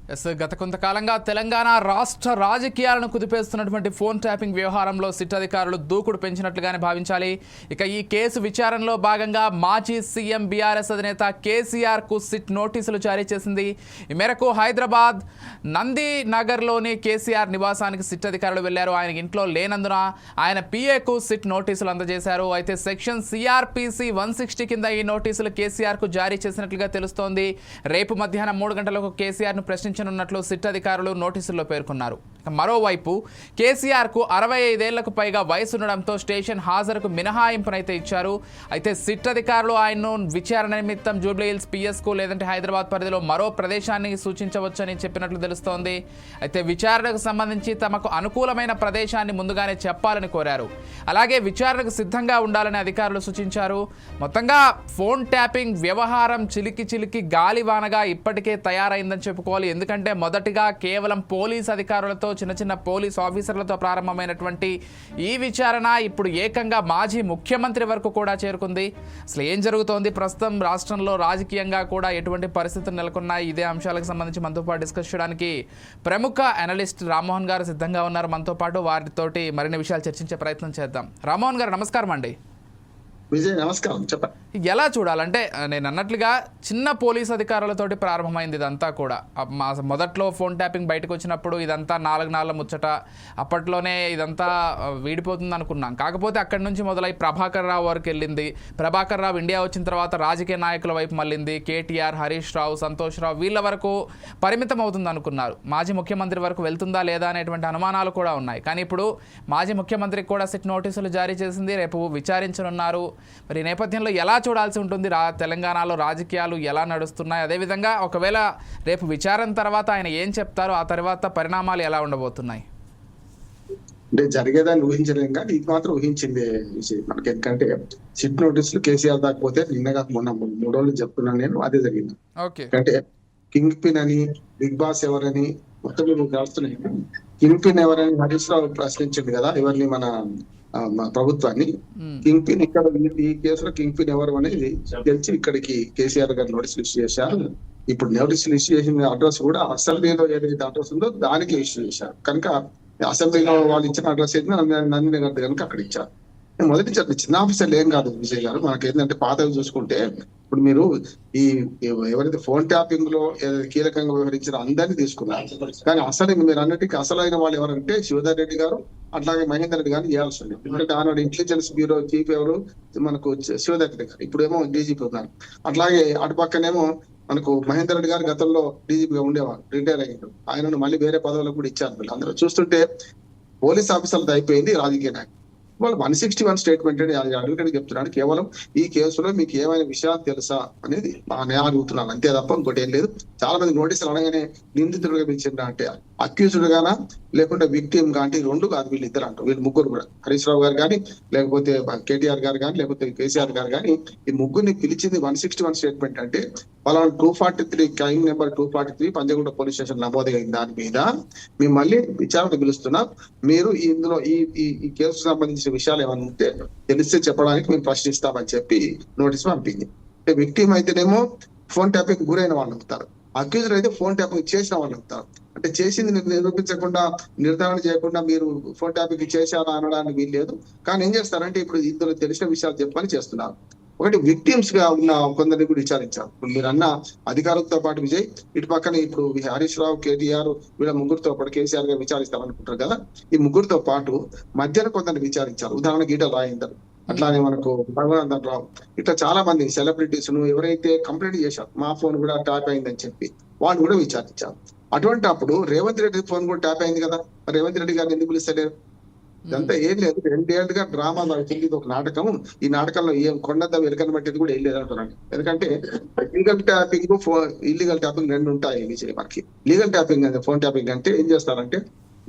గత కొంతకాలంగా తెలంగాణ రాష్ట్ర రాజకీయాలను కుదిపేస్తున్నటువంటి ఫోన్ ట్యాపింగ్ వ్యవహారంలో సిట్ అధికారులు దూకుడు పెంచినట్లుగానే భావించాలి. ఇక ఈ కేసు విచారణలో భాగంగా మాజీ సీఎం బీఆర్ఎస్ అధినేత కేసీఆర్కు సిట్ నోటీసులు జారీ చేసింది. ఈ మేరకు హైదరాబాద్ నంది నగర్లోని కేసీఆర్ నివాసానికి సిట్ అధికారులు వెళ్లారు. ఆయన ఇంట్లో లేనందున ఆయన పీఏకు సిట్ నోటీసులు అందజేశారు. అయితే సెక్షన్ సిఆర్పిసి 160 కింద ఈ నోటీసులు కేసీఆర్కు జారీ చేసినట్లుగా తెలుస్తోంది. రేపు మధ్యాహ్నం 3 గంటలకు కేసీఆర్ను ప్రశ్నించనున్నట్లు సిట్ అధికారులు నోటీసుల్లో పేర్కొన్నారు. మరోవైపు కేసీఆర్కు 65 ఏళ్లకు పైగా వయసుండడంతో స్టేషన్ హాజరుకు మినహాయింపునైతే ఇచ్చారు. అయితే సిట్ అధికారులు ఆయన్ను విచారణ నిమిత్తం జూబ్లీహిల్స్ పిఎస్కు లేదంటే హైదరాబాద్ పరిధిలో మరో ప్రదేశాన్ని సూచించవచ్చని చెప్పినట్లు తెలుస్తోంది. అయితే విచారణకు సంబంధించి తమకు అనుకూలమైన ప్రదేశాన్ని ముందుగానే చెప్పాలని కోరారు. అలాగే విచారణకు సిద్ధంగా ఉండాలని అధికారులు సూచించారు. మొత్తంగా ఫోన్ ట్యాపింగ్ వ్యవహారం చిలికి గాలివానగా ఇప్పటికే తయారైందని చెప్పుకోవాలి. ఎందుకంటే మొదటిగా కేవలం పోలీస్ అధికారులతో చిన్న పోలీస్ ఆఫీసర్లతో ప్రారంభమైనటువంటి ఈ విచారణ ఇప్పుడు ఏకంగా మాజీ ముఖ్యమంత్రి వరకు కూడా చేరుకుంది. అసలు ఏం జరుగుతోంది ప్రస్తుతం రాష్ట్రంలో రాజకీయంగా కూడా ఎటువంటి పరిస్థితులు నెలకొన్నాయి, ఇదే అంశాలకు సంబంధించి మనతో పాటు డిస్కస్ చేయడానికి ప్రముఖ అనలిస్ట్ రామ్మోహన్ గారు సిద్ధంగా ఉన్నారు. మనతో పాటు వారితోటి మరిన్ని విషయాలు చర్చించే ప్రయత్నం చేద్దాం. రామ్మోహన్ గారు నమస్కారం అండి. విజయ్ నమస్కారం. చెప్పండి. ఎలా చూడాలంటే నేను అన్నట్లుగా చిన్న పోలీస్ అధికారులతోటి ప్రారంభమైంది ఇదంతా కూడా. మొదట్లో ఫోన్ ట్యాపింగ్ బయటకు వచ్చినప్పుడు ఇదంతా 4 నాళ్ళ ముచ్చట, అప్పట్లోనే ఇదంతా వీడిపోతుంది అనుకున్నాం. కాకపోతే అక్కడి నుంచి మొదలై ప్రభాకర్ రావు వరకు వెళ్ళింది. ప్రభాకర్ రావు ఇండియా వచ్చిన తర్వాత రాజకీయ నాయకుల వైపు మళ్ళింది. కేటీఆర్, హరీష్ రావు, సంతోష్ రావు వీళ్ళ వరకు పరిమితం అవుతుంది అనుకున్నారు. మాజీ ముఖ్యమంత్రి వరకు వెళ్తుందా లేదా అనేటువంటి అనుమానాలు కూడా ఉన్నాయి. కానీ ఇప్పుడు మాజీ ముఖ్యమంత్రికి కూడా సిట్ నోటీసులు జారీ చేసింది. రేపు విచారించనున్నారు. మరి నేపథ్యంలో ఎలా చూడాల్సి ఉంటుంది? తెలంగాణలో రాజకీయాలు ఎలా నడుస్తున్నాయి, అదేవిధంగా ఒకవేళ రేపు విచారణ తర్వాత ఆయన ఏం చెప్తారో ఆ తర్వాత పరిణామాలు ఎలా ఉండబోతున్నాయి? అంటే జరిగేదాన్ని ఊహించలేం కానీ ఇది మాత్రం ఊహించింది మనకి. ఎందుకంటే సిట్ నోటీసులు కేసీఆర్ దాకపోతే నిన్నగా మొన్న 3 రోజులు చెప్తున్నాను నేను, అదే జరిగింది. అంటే కింగ్ పిన్ అని, బిగ్ బాస్ ఎవరని మొత్తం మీకు తెలుస్తున్నాయి. కింగ్ పిన్ ఎవరని హరీష్ రావు ప్రశ్నించింది కదా ఎవరిని, మన ప్రభుత్వాన్ని. కింగ్ పిన్ ఇక్కడ ఈ కేసులో కింగ్ పిన్ ఎవరు అనేది తెలిసి ఇక్కడికి కేసీఆర్ గారు నోటీసులు ఇష్యూ చేశారు. ఇప్పుడు నోటీసులు ఇష్యూ చేసిన అడ్రస్ కూడా అసెంబ్లీలో ఏదైతే అడ్రస్ ఉందో దానికి ఇష్యూ చేశారు. కనుక అసెంబ్లీలో వాళ్ళు ఇచ్చిన అడ్రస్ అయితే నందిని గారి కనుక అక్కడ ఇచ్చారు. మొదటి చిన్న ఆఫీసర్లు ఏం కాదు విజయ్ గారు. మనకి ఏంటంటే పాతవి చూసుకుంటే ఇప్పుడు మీరు ఈ ఎవరైతే ఫోన్ ట్యాపింగ్ లో కీలకంగా వ్యవహరించిన అందరినీ తీసుకున్నారు. కానీ అసలు మీరు అన్నిటికీ అసలైన వాళ్ళు ఎవరంటే శివధర్ రెడ్డి గారు, అట్లాగే మహేందర్ రెడ్డి గారిని చేయాల్సి ఉంది. ఎందుకంటే ఆనాడు ఇంటెలిజెన్స్ బ్యూరో చీఫ్ ఎవరు మనకు శివధర్ రెడ్డి గారు, ఇప్పుడేమో డీజీపీ ఉన్నారు. అట్లాగే అటు పక్కనేమో మనకు మహేందర్ రెడ్డి గారు గతంలో డీజీపీగా ఉండేవారు, రిటైర్ అయ్యారు. ఆయనను మళ్ళీ వేరే పదవులకు కూడా ఇచ్చారు. వీళ్ళు అందరూ చూస్తుంటే పోలీస్ ఆఫీసర్లతో అయిపోయింది రాజకీయ నాయకులు. వాళ్ళు 161 స్టేట్మెంట్ అని అడ్వకేట్ చెప్తున్నాడు. కేవలం ఈ కేసులో మీకు ఏమైనా విషయాలు తెలుసా అనేది నేను అడుగుతున్నాను, అంతే తప్ప ఇంకోటి ఏం లేదు. చాలా మంది నోటీసులు అనగానే నిందితుడుగా పిలిచిండ్రా అంటే అక్యూజ్డ్ గానా లేకుంటే విక్టిమ్ గా అంటే 2 కాదు, వీళ్ళిద్దరు అంటారు. వీళ్ళు ముగ్గురు కూడా హరీష్ రావు గారు కానీ, లేకపోతే కేటీఆర్ గారు కానీ, లేకపోతే కేసీఆర్ గారు కానీ, ఈ ముగ్గురిని పిలిచింది 161 స్టేట్మెంట్ అంటే వాళ్ళ 243 crime number 243 Panjagutta police station నమోదైన దాని మీద మేము మళ్ళీ విచారణ పిలుస్తున్నాం. మీరు ఇందులో ఈ కేసుకు సంబంధించిన విషయాలు ఏమైనా ఉంటే తెలిస్తే చెప్పడానికి మేము ప్రశ్నిస్తామని చెప్పి నోటీస్ పంపింది. విక్టిమ్ అయితేనేమో ఫోన్ ట్యాపింగ్ గురైన వాళ్ళు అవుతారు, అక్యూజర్ అయితే ఫోన్ ట్యాపింగ్ చేసిన వాళ్ళు అవుతారు. అంటే చేసింది నిరూపించకుండా, నిర్ధారణ చేయకుండా మీరు ఫోన్ ట్యాపింగ్ చేశారా అనడానికి వీల్లేదు. కానీ ఏం చేస్తారంటే ఇప్పుడు ఇందులో తెలిసిన విషయాలు చెప్పని చేస్తున్నారు. ఒకటి విక్టిమ్స్ గా ఉన్న కొందరిని కూడా విచారించారు. ఇప్పుడు మీరు అన్న అధికారులతో పాటు విజయ్, ఇటు పక్కన ఇప్పుడు హరీష్ రావు, కేటీఆర్ వీళ్ళ ముగ్గురితో పాటు కేసీఆర్ గారు విచారిస్తామనుకుంటారు కదా. ఈ ముగ్గురితో పాటు మధ్యన కొందరిని విచారించారు. ఉదాహరణకు ఈటల రాజేందర్, అట్లానే మనకు రఘునందన్ రావు, ఇట్లా చాలా మంది సెలబ్రిటీస్ ను ఎవరైతే కంప్లైంట్ చేశారు మా ఫోన్ కూడా ట్యాప్ అయిందని చెప్పి వాళ్ళు కూడా విచారించారు. అటువంటి అప్పుడు రేవంత్ రెడ్డి ఫోన్ కూడా ట్యాప్ అయింది కదా, రేవంత్ రెడ్డి గారిని ఎందుకు పిలుస్తలేరు? ఇదంతా ఏం లేదు, 2 ఏళ్ళుగా డ్రామా నడుస్తుంది. ఇది ఒక నాటకం. ఈ నాటకంలో ఏం కొండంత వెలుకని బట్టేది కూడా ఏం లేదంటున్నాను. ఎందుకంటే లీగల్ ట్యాపింగ్, ఇల్లీగల్ ట్యాపింగ్ 2 ఉంటాయి విజయ్ మనకి. లీగల్ ట్యాపింగ్ అంటే ఫోన్ ట్యాపింగ్ అంటే ఏం చేస్తారంటే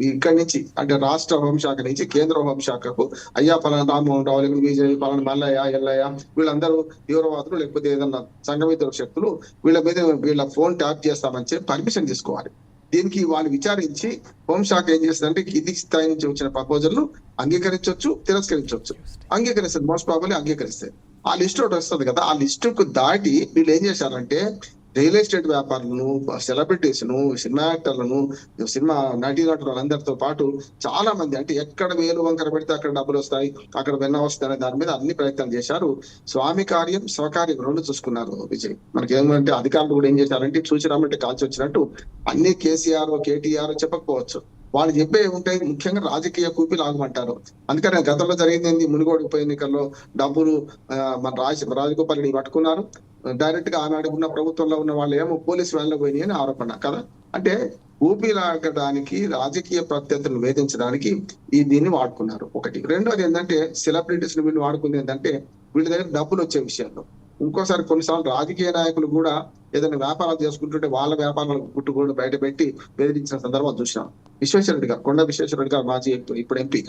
ఇక్కడి నుంచి అంటే రాష్ట్ర హోంశాఖ నుంచి కేంద్ర హోంశాఖకు అయ్యా పలానా రామ్మోహన్ రావు, లేకపోతే బీజేపీ పలానా మల్లయ్య, ఎల్లయ్య వీళ్ళందరూ తీవ్రవాదులు లేకపోతే ఏదన్నా సంఘమిత్ర శక్తులు వీళ్ళ మీద వీళ్ళ ఫోన్ ట్యాప్ చేస్తామని చెప్పి పర్మిషన్ తీసుకోవాలి. దీనికి వాళ్ళు విచారించి హోంశాఖ ఏం చేస్తుందంటే కింది స్థాయి నుంచి వచ్చిన ప్రపోజల్ ను అంగీకరించవచ్చు, తిరస్కరించవచ్చు. అంగీకరిస్తుంది, మోస్ట్ ప్రాబబ్లీ అంగీకరిస్తే ఆ లిస్ట్ ఒకటి వస్తుంది కదా. ఆ లిస్టుకు దాటి వీళ్ళు ఏం చేశారంటే రియల్ ఎస్టేట్ వ్యాపారులను, సెలబ్రిటీస్ ను, సినిమా యాక్టర్లను, సినిమా నటీ నటులు అందరితో పాటు చాలా మంది, అంటే ఎక్కడ వేలు వంకర పెడితే అక్కడ డబ్బులు వస్తాయి, అక్కడ వెన్న వస్తాయి అనే దాని మీద అన్ని ప్రయత్నాలు చేశారు. స్వామి కార్యం స్వకార్యం రెండు చూసుకున్నారు విజయ్. మనకి ఏమంటే అధికారులు కూడా ఏం చేశారంటే చూసి రమ్మంటే కాల్చి వచ్చినట్టు అన్ని కేసీఆర్ కేటీఆర్ చెప్పకపోవచ్చు, వాళ్ళు చెప్పే ఉంటాయి ముఖ్యంగా రాజకీయ కూపి లాగమంటారు. అందుకని గతంలో జరిగింది మునుగోడు ఉప ఎన్నికల్లో డబ్బులు మన రాజగోపాల్ రెడ్డి పట్టుకున్నారు. డైరెక్ట్ గా ఆనాడు ఉన్న ప్రభుత్వంలో ఉన్న వాళ్ళు ఏమో పోలీసు వ్యాన్లో పోయినాయి అని ఆరోపణ కదా. అంటే ఊపి లాగడానికి, రాజకీయ ప్రత్యర్థులను వేధించడానికి దీన్ని వాడుకున్నారు ఒకటి. రెండోది ఏంటంటే సెలబ్రిటీస్ ని వీళ్ళు వాడుకుంది ఏంటంటే వీళ్ళ దగ్గర డబ్బులు వచ్చే విషయాల్లో. ఇంకోసారి కొన్నిసార్లు రాజకీయ నాయకులు కూడా ఏదైనా వ్యాపారాలు చేసుకుంటుంటే వాళ్ళ వ్యాపారాలకు గుట్టుకోడు బయట పెట్టి బెదిరించిన సందర్భం చూసినాం. విశ్వేశ్వరరెడ్డి గారు, కొండ విశ్వేశ్వరరెడ్డి గారు మాజీ ఇప్పుడు ఎంపీ,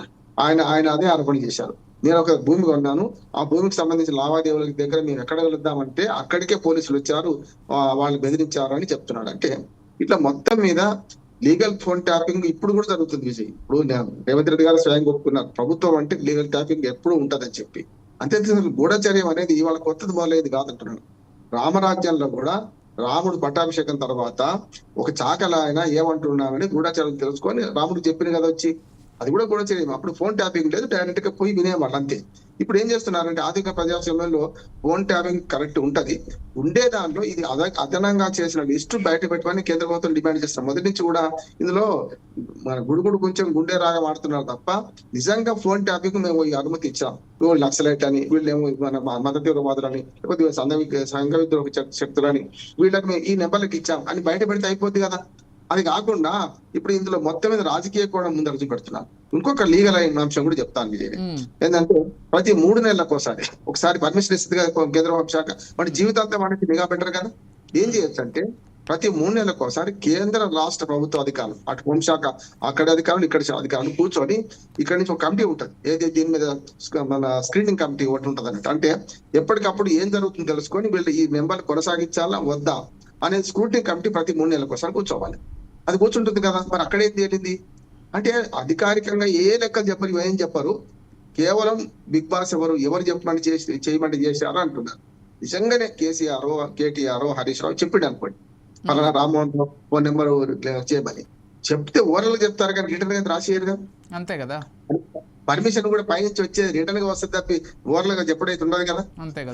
ఆయన అదే ఆరోపణ చేశారు. నేను ఒక భూమి కొన్నాను, ఆ భూమికి సంబంధించిన లావాదేవీల దగ్గర మేము ఎక్కడ వెళ్దామంటే అక్కడికే పోలీసులు వచ్చారు, వాళ్ళు బెదిరించారు అని చెప్తున్నాడు. అంటే ఇట్లా మొత్తం మీద లీగల్ ఫోన్ ట్యాపింగ్ ఇప్పుడు కూడా జరుగుతుంది విజయ్. ఇప్పుడు రేవంత్ రెడ్డి గారు స్వయంగా ఒప్పుకున్నారు, ప్రభుత్వం అంటే లీగల్ ట్యాపింగ్ ఎప్పుడు ఉంటదని చెప్పి. అంతే గూఢచర్యం అనేది ఇవాళ కొత్తది మొదలైంది కాదంటున్నాడు. రామరాజ్యంలో కూడా రాముడు పట్టాభిషేకం తర్వాత ఒక చాకల ఆయన ఏమంటున్నామని గూఢచర్యం తెలుసుకొని రాముడు చెప్పిన కదా వచ్చి, అది కూడా గూఢచర్యం. అప్పుడు ఫోన్ ట్యాపింగ్ లేదు, డైరెక్ట్ గా పోయి వినేవాళ్ళు అంతే. ఇప్పుడు ఏం చేస్తున్నారంటే ఆధునిక ప్రజాస్వామ్యంలో ఫోన్ ట్యాపింగ్ కరెక్ట్ ఉంటది, ఉండే దాంట్లో ఇది అదనంగా చేసిన లిస్టు బయట పెట్టమని కేంద్ర ప్రభుత్వం డిమాండ్ చేస్తాం. మొదటి నుంచి కూడా ఇందులో మన గుడుగుడు కొంచెం గుండె రాగా మాడుతున్నారు తప్ప నిజంగా ఫోన్ ట్యాపింగ్ మేము ఈ అనుమతి ఇచ్చాం. వీళ్ళు నక్సలైట్ అని, వీళ్ళేమో మన మత తీవ్రవాదులని, లేకపోతే సంఘ విద్రోహ శక్తులని, వీళ్ళకి మేము ఈ నెంబర్లకు ఇచ్చాం అని బయట పెడితే అయిపోద్ది కదా. అది కాకుండా ఇప్పుడు ఇందులో మొత్తం మీద రాజకీయ కోణం ముందర చూపెడుతున్నారు. ఇంకొక లీగల్ అయిన అంశం కూడా చెప్తాను విజయ్. ఏంటంటే ప్రతి 3 నెలలకు ఒకసారి పర్మిషన్ ఇస్తుంది కదా కేంద్ర హోంశాఖ, వాటి జీవితాంతం మనకి నిఘా పెట్టరు కదా. ఏం చేయొచ్చు అంటే ప్రతి 3 నెలలకు ఒకసారి కేంద్ర రాష్ట్ర ప్రభుత్వ అధికారులు, అటు హోంశాఖ అక్కడ అధికారులు ఇక్కడ అధికారులు కూర్చొని ఇక్కడ నుంచి ఒక కమిటీ ఉంటుంది, ఏది దీని మీద మన స్క్రీనింగ్ కమిటీ ఒకటి ఉంటుంది అన్నట్టు. అంటే ఎప్పటికప్పుడు ఏం జరుగుతుందో తెలుసుకొని వీళ్ళు ఈ నెంబర్ కొనసాగించాలా వద్దా అనేది స్క్రూటినీ కమిటీ ప్రతి 3 నెలలకు ఒకసారి కూర్చోవాలి. అది కూర్చుంటుంది కదా. మరి అక్కడేం తేలింది అంటే అధికారికంగా ఏ లెక్కలు చెప్పరు, ఏం చెప్పరు, కేవలం బిగ్ బాస్ ఎవరు చెప్పమని చేయమంటే చేశారు అంటున్నారు. నిజంగానే కేసీఆర్ కేటీఆర్ హరీష్ రావు చెప్పిండు అనుకోండి, పలానా రామ్మోహన్ ఫోన్ నెంబర్ చేయమని చెప్తే ఓరల్ చెప్తారు కానీ రిటర్న్ గా రాసేయరు కదా. అంతే కదా. పర్మిషన్ కూడా పైనుంచి వచ్చేది రిటర్న్ గా వస్తుంది తప్పి ఓరల్ గా చెప్పడైతే ఉండదు కదా.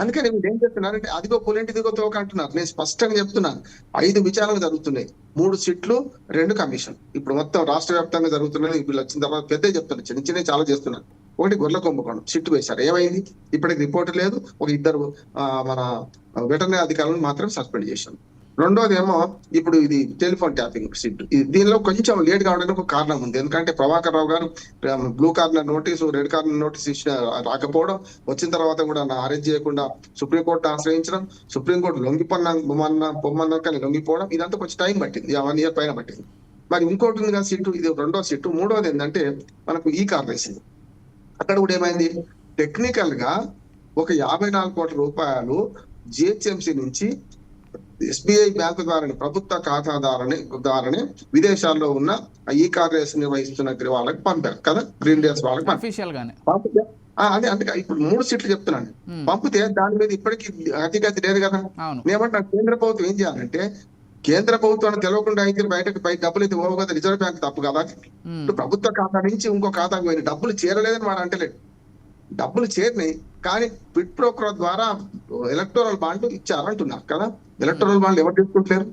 అందుకని మీరు ఏం చెప్తున్నారంటే అదిగో పులింటి దిగో తోక అంటున్నారు. నేను స్పష్టంగా చెప్తున్నాను, 5 విచారణలు జరుగుతున్నాయి, 3 సిట్లు 2 కమిషన్. ఇప్పుడు మొత్తం రాష్ట్ర వ్యాప్తంగా జరుగుతున్నది. వీళ్ళు వచ్చిన తర్వాత పెద్ద చెప్తున్నారు, చిన్న చిన్న చాలా చేస్తున్నారు. ఒకటి గొర్రెల కుంభకోణం సిట్టు వేశారు, ఏమైంది ఇప్పటికి రిపోర్ట్ లేదు. ఒక 2 మన వెటర్నరీ అధికారులను మాత్రం సస్పెండ్ చేశారు. రెండోది ఏమో ఇప్పుడు ఇది టెలిఫోన్ ట్యాపింగ్ సిట్. దీనిలో కొంచెం లేట్ కావడానికి ఒక కారణం ఉంది. ఎందుకంటే ప్రభాకర్ రావు గారు blue corner notice, red corner notice ఇచ్చిన రాకపోవడం, వచ్చిన తర్వాత కూడా అరెస్ట్ చేయకుండా సుప్రీంకోర్టు ఆశ్రయించడం, సుప్రీంకోర్టు పొమ్మన్నా కానీ లొంగిపోవడం, ఇదంతా కొంచెం టైం పట్టింది, 1 year పైన పట్టింది. మరి ఇంకోటి ఉంది కదా సిట్టు, ఇది 2వ సిట్టు. 3వది ఏంటంటే మనకు ఈ కార్పొరేషన్. అక్కడ కూడా ఏమైంది, టెక్నికల్ గా ఒక 54 కోట్ల రూపాయలు జిహెచ్ఎంసీ నుంచి ఎస్బీఐ బ్యాంకు ద్వారా ప్రభుత్వ ఖాతాదారుని విదేశాల్లో ఉన్న ఈ కార్యస్ నిర్వహిస్తున్న వాళ్ళకి పంపారు కదా, గ్రీన్ డేస్ వాళ్ళకి అదే. అందుకే ఇప్పుడు 3 సీట్లు చెప్తున్నాను, పంపితే దాని మీద ఇప్పటికీ అతిగతి లేదు కదా. నేమంటా కేంద్ర ప్రభుత్వం ఏం చేయాలంటే, కేంద్ర ప్రభుత్వాన్ని తెలియకుండా అయితే బయటకు డబ్బులు అయితే పోవు కదా, రిజర్వ్ బ్యాంక్ తప్పు కదా. ప్రభుత్వ ఖాతా నుంచి ఇంకో ఖాతాకు పోయిన డబ్బులు చేరలేదని వాడు అంటలేడు, డబ్బులు చేరినాయి కానీ క్విడ్ ప్రో క్వో ద్వారా ఎలక్టోరల్ బాండ్లు ఇచ్చారు అంటున్నారు కదా. ఎలక్టోరల్ బాండ్లు ఎవరు తీసుకుంటారు?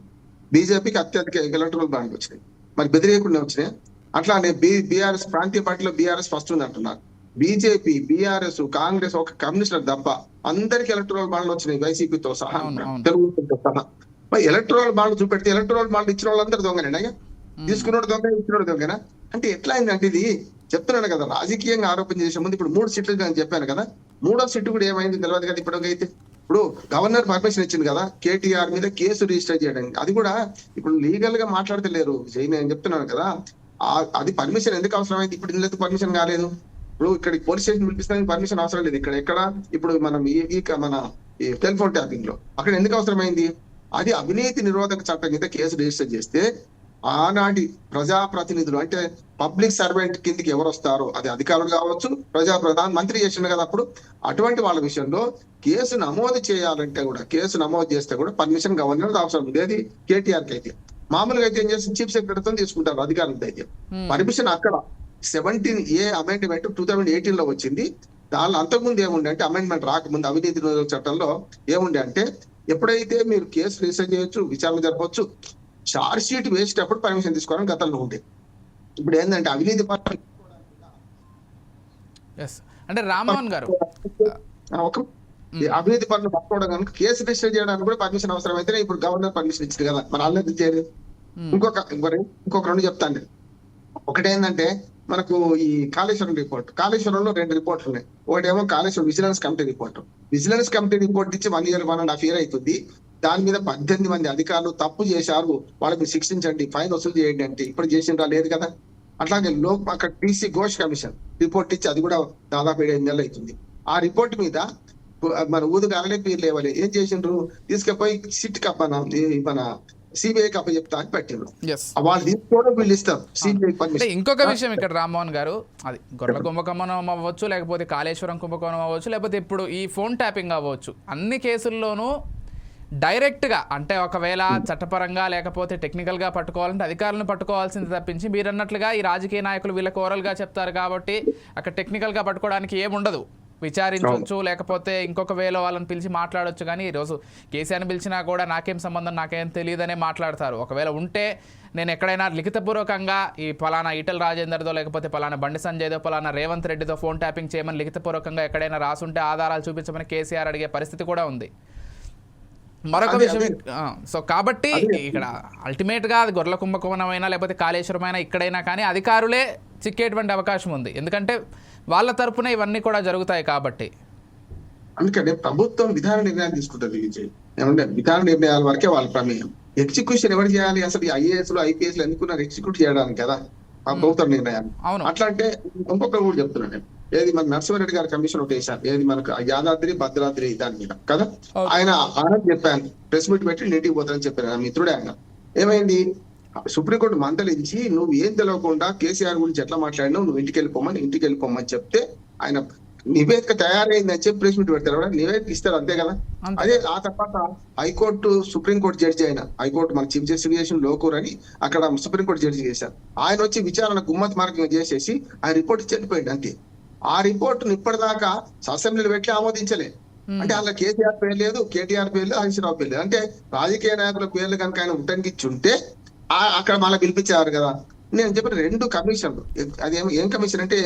బీజేపీకి అత్యధిక ఎలక్టోరల్ బాండ్లు వచ్చినాయి, మరి బెదిరియకుండా వచ్చినాయి. అట్లానే బీఆర్ఎస్ ప్రాంతీయ పార్టీలో బీఆర్ఎస్ ఫస్ట్ ఉంది అంటున్నారు. బీజేపీ, బీఆర్ఎస్, కాంగ్రెస్ ఒక కమ్యూనిస్టులకు తప్ప అందరికి ఎలక్టోరల్ బాండ్లు వచ్చినాయి, వైసీపీతో సహా, తెలుగుతో సహా. మరి ఎలక్టోరల్ బాండ్లు చూపెడితే ఎలక్టోరల్ బాండ్లు ఇచ్చిన వాళ్ళందరూ దొంగనేనా? తీసుకున్నాడు దొంగ, ఇచ్చినోడు దొంగనా? అంటే ఎట్లా అయిందంటే ఇది చెప్తున్నాను కదా, రాజకీయంగా ఆరోపణ చేసే ముందు ఇప్పుడు 3 సీట్లు నేను చెప్పాను కదా, 3వ సీటు కూడా ఏమైంది తెలియదు కదా. ఇప్పటికైతే ఇప్పుడు గవర్నర్ పర్మిషన్ ఇచ్చింది కదా కేటీఆర్ మీద కేసు రిజిస్టర్ చేయడానికి, అది కూడా ఇప్పుడు లీగల్ గా మాట్లాడతలేరు. నేను చెప్తున్నాను కదా, అది పర్మిషన్ ఎందుకు అవసరమైంది? ఇప్పుడు ఇందులో పర్మిషన్ కాలేదు. ఇప్పుడు ఇక్కడ పోలీస్ స్టేషన్ పిలిపిస్తానికి పర్మిషన్ అవసరం లేదు. ఎక్కడ ఇప్పుడు మనం మన టెలిఫోన్ ట్యాపింగ్ లో అక్కడ ఎందుకు అవసరమైంది? అది అవినీతి నిరోధక చట్టం కింద కేసు రిజిస్టర్ చేస్తే ఆనాటి ప్రజాప్రతినిధులు అంటే పబ్లిక్ సర్వెంట్ కిందికి ఎవరు వస్తారో, అది అధికారులు కావచ్చు, ప్రధానమంత్రి చేసిన కదా అప్పుడు, అటువంటి వాళ్ళ విషయంలో కేసు నమోదు చేయాలంటే కూడా, కేసు నమోదు చేస్తే కూడా పర్మిషన్ గవర్నర్ అవసరం ఉంది. అది కేటీఆర్ కి అయితే. మామూలుగా అయితే ఏం చేస్తుంది, చీఫ్ సెక్రటరీతో తీసుకుంటారు అధికారులతో అయితే. పర్మిషన్ అక్కడ 17A అమెండ్మెంట్ 2018 లో వచ్చింది. దానిలో అంతకుముందు ఏముండే అంటే, అమెండ్మెంట్ రాకముందు అవినీతి నిరోధక చట్టంలో ఏముండే అంటే, ఎప్పుడైతే మీరు కేసు రిజిస్టర్ చేయొచ్చు, విచారణ జరపవచ్చు, చార్జ్ షీట్ వేసేటప్పుడు పర్మిషన్ తీసుకోవాలని గతంలో ఉండే. ఇప్పుడు ఏంటంటే అవినీతి అంటే రామ్మోహన్ గారు ఒక అవినీతి పనులు పట్టుకోవడం కనుక కేసు రిజిస్టర్ చేయడానికి కూడా పర్మిషన్ అవసరం అయితే ఇప్పుడు గవర్నర్ పర్మిషన్ ఇచ్చింది కదా, మరి అల్లది చేయలేదు. ఇంకొక రెండు చెప్తాను. ఒకటేంటంటే మనకు ఈ కాళేశ్వరం రిపోర్ట్, కాళేశ్వరంలో 2 రిపోర్ట్లు ఉన్నాయి. ఒకటేమో Kaleshwaram vigilance committee report. Vigilance committee report ఇచ్చి 1 year 1.5 years అవుతుంది. దాని మీద 18 మంది అధికారులు తప్పు చేశారు, వాళ్ళకి శిక్షించండి, ఫైన్ వసూలు చేయండి అంటే ఇప్పుడు చేసిండ్రా? లేదు కదా. అట్లాగే అక్కడ టీసీ ఘోష్ కమిషన్ రిపోర్ట్ ఇచ్చి అది కూడా దాదాపు 7 నెలలు అవుతుంది. ఆ రిపోర్ట్ మీద మన ఊదుగాలనే పేరు లేవాలి, ఏం చేసిండ్రు, తీసుకుపోయి సిట్ మన సిబిఐ కప్ప చెప్తా అని పెట్టిండ్రు. వాళ్ళు తీసుకోవడం వీళ్ళు ఇస్తారు సిబిఐ పర్మిషన్. ఇంకొక విషయం ఇక్కడ రామ్మోహన్ గారు, అది గొర్రెల కుంభకోణం అవ్వచ్చు, లేకపోతే కాళేశ్వరం కుంభకోణం అవ్వచ్చు, లేకపోతే ఇప్పుడు ఈ ఫోన్ ట్యాపింగ్ అవ్వచ్చు, అన్ని కేసుల్లోనూ డైరెక్ట్గా అంటే ఒకవేళ చట్టపరంగా లేకపోతే టెక్నికల్గా పట్టుకోవాలంటే అధికారులను పట్టుకోవాల్సింది తప్పించి, మీరు అన్నట్లుగా ఈ రాజకీయ నాయకులు వీళ్ళకి ఓరల్గా చెప్తారు కాబట్టి అక్కడ టెక్నికల్గా పట్టుకోవడానికి ఏముండదు. విచారించవచ్చు, లేకపోతే ఇంకొక వేలో వాళ్ళని పిలిచి మాట్లాడొచ్చు. కానీ ఈరోజు కేసీఆర్ని పిలిచినా కూడా నాకేం సంబంధం, నాకేం తెలియదనే మాట్లాడతారు. ఒకవేళ ఉంటే నేను ఎక్కడైనా లిఖితపూర్వకంగా ఈ పలానా ఈటెల రాజేందర్దో, లేకపోతే పలానా బండి సంజయ్దో, పలానా రేవంత్ రెడ్డితో ఫోన్ ట్యాపింగ్ చేయమని లిఖితపూర్వకంగా ఎక్కడైనా రాసుంటే ఆధారాలు చూపించమని కేసీఆర్ అడిగే పరిస్థితి కూడా ఉంది. మరొక విషయం, సో కాబట్టి ఇక్కడ అల్టిమేట్గా అది గొర్రెల కుంభకోణం అయినా లేకపోతే కాళేశ్వరం అయినా ఇక్కడైనా కానీ అధికారులే చిక్కేటువంటి అవకాశం ఉంది. ఎందుకంటే వాళ్ళ తరపున ఇవన్నీ కూడా జరుగుతాయి కాబట్టి. అందుకనే ప్రభుత్వం విధాన నిర్ణయాలు తీసుకుంటుంది. విజయ్ ఏమంటే విధాన నిర్ణయాల వరకే వాళ్ళ ప్రమేయం. ఎగ్జిక్యూషన్ ఎవరు చేయాలి? అసలు ఐఏఎస్లు ఐపీఎస్లు ఎన్నుకున్నారు ఎగ్జిక్యూట్ చేయడానికి కదా ప్రభుత్వ నిర్ణయాలు. అట్లా అంటే ఇంకొకరు కూడా చెప్తున్నాను నేను, ఏది మన నరసింహారెడ్డి గారి కమిషన్ ఒకటి వేశారు, ఏది మనకు యాదాద్రి భద్రాద్రి దాని మీద కదా, ఆయన చెప్పాను ప్రెస్ మీట్ పెట్టి ఇంటికి పోతానని చెప్పారు. మిత్రుడే ఆయన. ఏమైంది, సుప్రీంకోర్టు మందలించి నువ్వు ఏం తెలియకుండా కేసీఆర్ గురించి ఎట్లా మాట్లాడినావు, నువ్వు ఇంటికి వెళ్ళిపోమని చెప్తే ఆయన నివేదిక తయారైందని చెప్పి ప్రెస్ మీట్ పెడతారు. నివేదిక ఇస్తారు, అంతే కదా. అదే ఆ తర్వాత హైకోర్టు సుప్రీంకోర్టు జడ్జి అయిన, హైకోర్టు మన చీఫ్ జస్టిస్ చేసిన లోకూర్ అని అక్కడ సుప్రీంకోర్టు జడ్జి చేశారు. ఆయన వచ్చి విచారణ గుమ్మత్ మార్గం చేసేసి ఆయన రిపోర్ట్ చెల్లిపోయింది అంతే. ఆ రిపోర్ట్ ఇప్పటిదాకా అసెంబ్లీలో పెట్టి ఆమోదించలే. అంటే అలా కేసీఆర్ పేరు లేదు, కేటీఆర్ పేరు లేదు, హరీష్ రావు పేరు లేదు. అంటే రాజకీయ నాయకుల పేర్లు కనుక ఆయన ఉటంకిచ్చుంటే అక్కడ మళ్ళీ పిలిపించారు కదా. నేను చెప్పిన 2 కమిషన్లు, అది ఏం కమిషన్ అంటే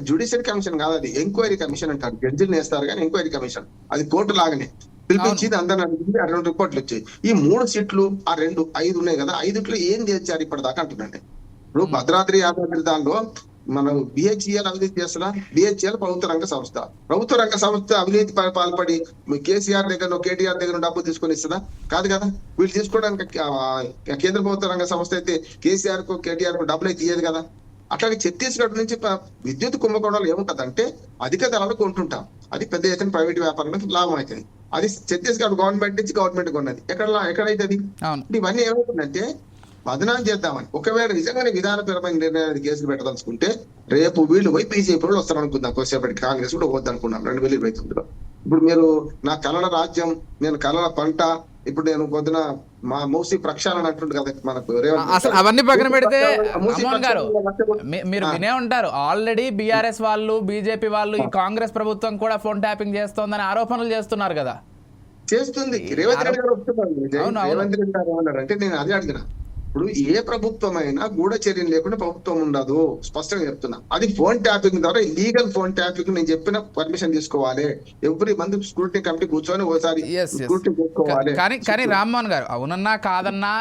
జ్యుడిషియల్ కమిషన్ కాదు, అది ఎంక్వైరీ కమిషన్ అంటారు. జడ్జిలు వేస్తారు కానీ ఎంక్వైరీ కమిషన్, అది కోర్టు లాగానే పిలిపించింది. అందరూ 2 రిపోర్ట్లు వచ్చాయి. ఈ 3 సీట్లు ఆ 5 ఉన్నాయి కదా, 5 ఏం చేశారు ఇప్పటిదాకా అంటున్నాండి. ఇప్పుడు భద్రాద్రి యాదాద్రి దానిలో మనం బిహెచ్ఈఎల్ అవినీతి చేస్తున్నా, బిహెచ్ఈఎల్ ప్రభుత్వ రంగ సంస్థ అవినీతి పాల్పడి కేసీఆర్ దగ్గర కేటీఆర్ దగ్గర డబ్బు తీసుకొని ఇస్తుందా? కాదు కదా. వీళ్ళు తీసుకోవడానికి కేంద్ర ప్రభుత్వ రంగ సంస్థ అయితే కేసీఆర్ కు కేటీఆర్ కు డబ్బులు అయితే ఇయ్యేది కదా. అట్లాగే ఛత్తీస్గఢ్ నుంచి విద్యుత్ కుంభకోణాలు ఏముంటదంటే అధిక ధరలు కొంటుంటాం, అది పెద్ద ఎత్తున ప్రైవేట్ వ్యాపారాలకు లాభం అవుతుంది. అది ఛత్తీస్గఢ్ గవర్నమెంట్ నుంచి గవర్నమెంట్ కొన్నది, ఎక్కడైతుంది. ఇవన్నీ ఏమవుతుందంటే బదనాం చేద్దామని. ఒకవేళ నిజంగానే విధానపరమైన నిర్ణయాన్ని కేసులు పెట్టదలుచుకుంటే రేపు వీళ్ళు పోయి బీజేపీ వాళ్ళు వస్తారు అనుకుందాం, కొద్దిసేపటి కాంగ్రెస్ కూడా వద్దనుకున్నాం 2029లో. ఇప్పుడు మీరు నా కళల రాజ్యం, నేను కళల పంట, ఇప్పుడు నేను పొద్దున మా మూసి ప్రక్షాళన అంటుండే కదా మనకు. అసలు అవన్నీ పక్కన పెడితే అమోన్ గారు మీరు వినే ఉంటారు, ఆల్రెడీ బీఆర్ఎస్ వాళ్ళు, బీజేపీ వాళ్ళు, ఈ కాంగ్రెస్ ప్రభుత్వం కూడా ఫోన్ ట్యాపింగ్ చేస్తోందని ఆరోపణలు చేస్తున్నారు కదా. చేస్తుంది. రేవంత్ రెడ్డి గారు వస్తున్నారు. రేవంత్ రెడ్డి గారు ఏమన్నారు అంటే, నేను అదే అడిగిన, ఇప్పుడు ఏ ప్రభుత్వం అయినా గూఢచర్యం లేకుండా ప్రభుత్వం ఉండదు, స్పష్టంగా చెప్తున్నా. అది ఫోన్ ట్యాపింగ్ ద్వారా లీగల్ ఫోన్ ట్యాపింగ్ నేను చెప్పిన పర్మిషన్ తీసుకోవాలి. ఎవ్రీ మంత్ స్క్రూటినీ కమిటీ కూర్చొని ఓసారి స్క్రూటినీ చేసుకోవాలి. కానీ రామ్మోహన్ గారు అవునన్నా కాదన్నా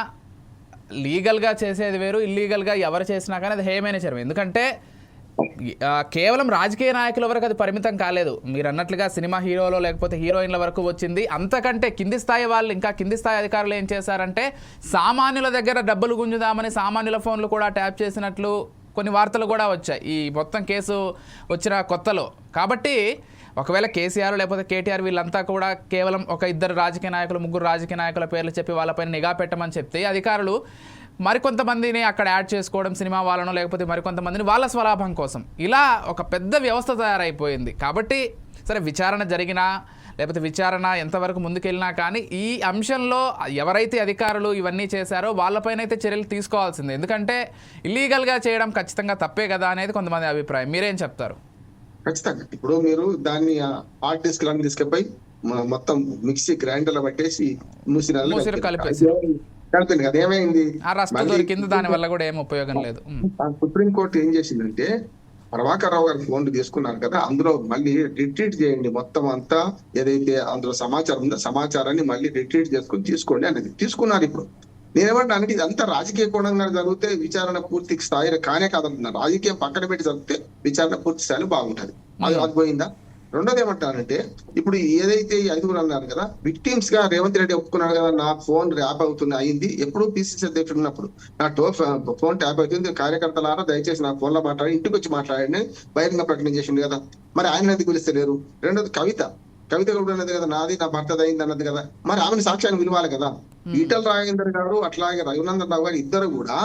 లీగల్ గా చేసేది వేరు, ఇల్లీగల్ గా ఎవరు చేసినా కానీ అది హేయమైన చర్యం. ఎందుకంటే కేవలం రాజకీయ నాయకుల వరకు అది పరిమితం కాలేదు. మీరు అన్నట్లుగా సినిమా హీరోలో లేకపోతే హీరోయిన్ల వరకు వచ్చింది. అంతకంటే కింది స్థాయి వాళ్ళు, ఇంకా కింది స్థాయి అధికారులు ఏం చేశారంటే సామాన్యుల దగ్గర డబ్బులు గుంజుదామని సామాన్యుల ఫోన్లు కూడా ట్యాప్ చేసినట్లు కొన్ని వార్తలు కూడా వచ్చాయి ఈ మొత్తం కేసు వచ్చిన కొత్తలో. కాబట్టి ఒకవేళ కేసీఆర్ లేకపోతే కేటీఆర్ వీళ్ళంతా కూడా కేవలం ఒక 2 రాజకీయ నాయకులు, 3 రాజకీయ నాయకుల పేర్లు చెప్పి వాళ్ళపైన నిఘా పెట్టమని చెప్తే అధికారులు మరికొంతమందిని అక్కడ యాడ్ చేసుకోవడం, సినిమా వాళ్ళను లేకపోతే మరికొంతమందిని వాళ్ళ స్వలాభం కోసం, ఇలా ఒక పెద్ద వ్యవస్థ తయారైపోయింది. కాబట్టి సరే విచారణ జరిగినా లేకపోతే విచారణ ఎంతవరకు ముందుకెళ్ళినా కానీ ఈ అంశంలో ఎవరైతే అధికారులు ఇవన్నీ చేశారో వాళ్ళపైన అయితే చర్యలు తీసుకోవాల్సిందే. ఎందుకంటే ఇల్లీగల్గా చేయడం ఖచ్చితంగా తప్పే కదా అనేది కొంతమంది అభిప్రాయం. మీరేం చెప్తారు? ఖచ్చితంగా ఇప్పుడు మీరు దాన్ని హార్డ్ డిస్క్ లను తీసుకుపోయి మొత్తం మిక్సీ గ్రైండర్లో పట్టేసి మూసిలో కలిపేసి కలిపింది కదా, ఏమైంది? ఆ రస్త దొరికింది, దాని వల్ల కూడా ఏం ఉపయోగం లేదు. సుప్రీంకోర్టు ఏం చేసిందంటే ప్రభాకర్ రావు గారి ఫోన్లు తీసుకున్నారు కదా, అందులో మళ్ళీ రిట్రీట్ చేయండి, మొత్తం అంతా ఏదైతే అందులో సమాచారం ఉందో సమాచారాన్ని మళ్ళీ రిట్రీట్ చేసుకుని తీసుకోండి అనేది తీసుకున్నారు. ఇప్పుడు నేనేమంటానంటే ఇదంతా రాజకీయ కోణంగా జరిగితే విచారణ పూర్తి స్థాయిలో కానే కాదంటున్నారు. రాజకీయం పక్కన పెట్టి జరిగితే విచారణ పూర్తి స్థాయిలో బాగుంటది. అది పోయిందా? రెండోది ఏమంటానంటే ఇప్పుడు ఏదైతే ఈ 5 అన్నారు కదా, విక్టిమ్స్ గా రేవంత్ రెడ్డి ఒప్పుకున్నాడు కదా, నా ఫోన్ ట్యాప్ అవుతుంది అయింది. ఎప్పుడు పిసిసి అధ్యక్షుడు ఉన్నప్పుడు నా ఫోన్ ట్యాప్ అవుతుంది, కార్యకర్తలారా దయచేసి నా ఫోన్ లో మాట్లాడి ఇంటికి వచ్చి మాట్లాడండి బహిరంగ ప్రకటన చేసిండు కదా, మరి ఆయన ఎందుకు పిలుస్తలేరు? రెండోది కవిత కూడా అన్నది కదా, నాది నా భర్తది అయింది అన్నది కదా, మరి ఆమెను సాక్ష్యాన్ని పిలవాలి కదా. ఈటల రాజేందర్ గారు అట్లాగే రఘునందన్ రావు గారు ఇద్దరు కూడా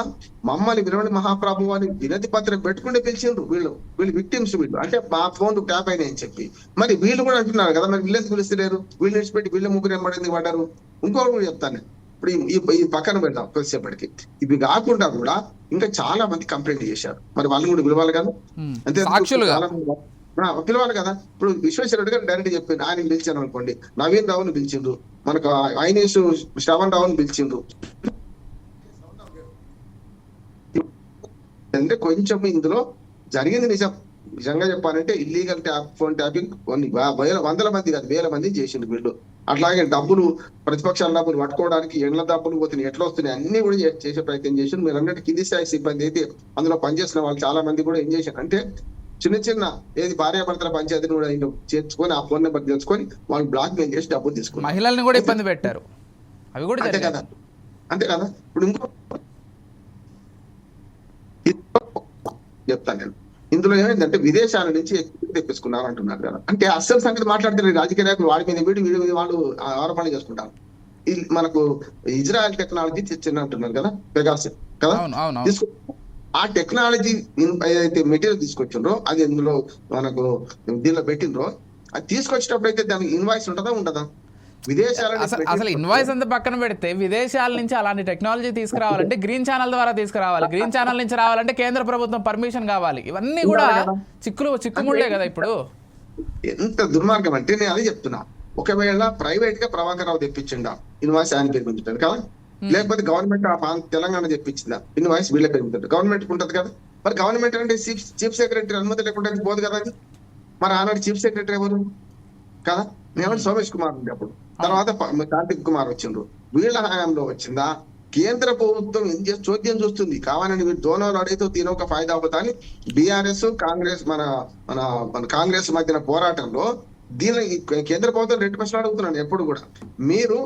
మమ్మల్ని వినవని మహాప్రభు అని వినతి పత్రం పెట్టుకుంటే పిలిచిండ్రు. వీళ్ళు విక్టిమ్స్, వీళ్ళు అంటే మా ఫోన్ ట్యాప్ అయినాయి అని చెప్పి. మరి వీళ్ళు కూడా అంటున్నారు కదా, మరి వీళ్ళకి పిలుస్తలేరు, వీళ్ళు విడిచిపెట్టి వీళ్ళ ముగ్గురు ఎంబడింది పడ్డారు. ఇంకొకటి కూడా చెప్తాను, ఇప్పుడు ఈ పక్కన పెడదాం కొద్దిసేపటికి. ఇవి కాకుండా కూడా ఇంకా చాలా మంది కంప్లైంట్ చేశారు, మరి వాళ్ళని కూడా పిలవాలి కదా, అంతే పిలవాలి కదా. ఇప్పుడు విశ్వేశ్వరరెడ్డి గారు డైరెక్ట్ చెప్పింది, ఆయన పిలిచాను అనుకోండి, నవీన్ రావుని పిలిచిండ్రు, మనకు ఐనేష్ శ్రవణ్ రావుని పిలిచిండ్రు. అంటే కొంచెం ఇందులో జరిగింది నిజంగా చెప్పాలంటే ఇల్లీగల్ ఫోన్ ట్యాపింగ్ వందల మంది కాదు వేల మంది చేసిండు వీళ్ళు. అట్లాగే డబ్బులు ప్రతిపక్షాల డబ్బులు పట్టుకోవడానికి ఎండ్ల డబ్బులు పోతున్నాయి, ఎట్లా వస్తున్నాయి అన్ని కూడా చేసే ప్రయత్నం చేసిండు. మీరు అన్నట్టు కింది స్థాయి సిబ్బంది అయితే అందులో పనిచేసిన వాళ్ళు చాలా మంది కూడా ఏం చేశారు అంటే చిన్న ఏది భార్యాభర్తల పంచాయతీని కూడా చేర్చుకొని ఆ ఫోన్ నెంబర్ తెలుసుకొని వాళ్ళు బ్లాక్ మెయిల్ చేసి డబ్బులు తీసుకున్నారు. మహిళల్ని కూడా ఇబ్బంది పెట్టారు, అవి కూడా అంతే కదా. ఇప్పుడు ఇంకో చెప్తాను నేను, ఇందులో ఏమైందంటే విదేశాల నుంచి ఎక్కువ తెప్పించుకున్నారు అంటున్నారు కదా. అంటే అస్సలు సంగతి మాట్లాడుతున్నారు రాజకీయ నాయకులు, వాడి మీద వీడి మీద వాళ్ళు ఆరోపణలు చేసుకుంటారు. మనకు ఇజ్రాయెల్ టెక్నాలజీ తెచ్చింది అంటున్నారు కదా, పెగాస్ కదా, ఆ టెక్నాలజీ ఏదైతే మెటీరియల్ తీసుకొచ్చిండ్రో అది ఇందులో మనకు దీనిలో పెట్టిండ్రో, అది తీసుకొచ్చేటప్పుడు అయితే దానికి ఇన్వాయిస్ ఉంటుందా ఉండదా? విదేశాల అసలు ఇన్వాయిస్ అంతా పక్కన పెడితే విదేశాల నుంచి అలాంటి టెక్నాలజీ తీసుకురావాలంటే గ్రీన్ ఛానల్ ద్వారా తీసుకురావాలి, గ్రీన్ ఛానల్ నుంచి రావాలంటే కేంద్ర ప్రభుత్వం పర్మిషన్ కావాలి. ఇవన్నీ కూడా చిక్కుముళ్ళే కదా. ఇప్పుడు ఎంత దుర్మార్గం అంటే నేను అది చెప్తున్నా, ఒకవేళ ప్రైవేట్ గా ప్రభాకర్ రావు తెప్పించిండా ఇన్వాయిస్ ఆయన పేరు పెంచుతాడు కదా, లేకపోతే గవర్నమెంట్ తెలంగాణ తెప్పించిందా ఇన్వాయిస్ వీళ్ళ పేరు పెంచుతాడు, గవర్నమెంట్ ఉంటది కదా. మరి గవర్నమెంట్ అంటే చీఫ్ సెక్రటరీ అనుమతి లేకుండా పోదు కదా అది. మరి ఆనాడు చీఫ్ సెక్రటరీ ఎవరు కదా, నేను సోమేష్ కుమార్ ఉంది అప్పుడు, తర్వాత కార్తిక్ కుమార్ వచ్చిండ్రు. వీళ్ళ హయాంలో వచ్చిందా? కేంద్ర ప్రభుత్వం ఏం చేసి చోద్యం చూస్తుంది, కావాలని వీళ్ళు దోనోలు అడిగితే దీని ఒక ఫాయిదా అవుతా అని బీఆర్ఎస్ కాంగ్రెస్ మన కాంగ్రెస్ మధ్యన పోరాటంలో దీని కేంద్ర ప్రభుత్వం 2 ప్రశ్నలు అడుగుతున్నాను ఎప్పుడు కూడా. మీరు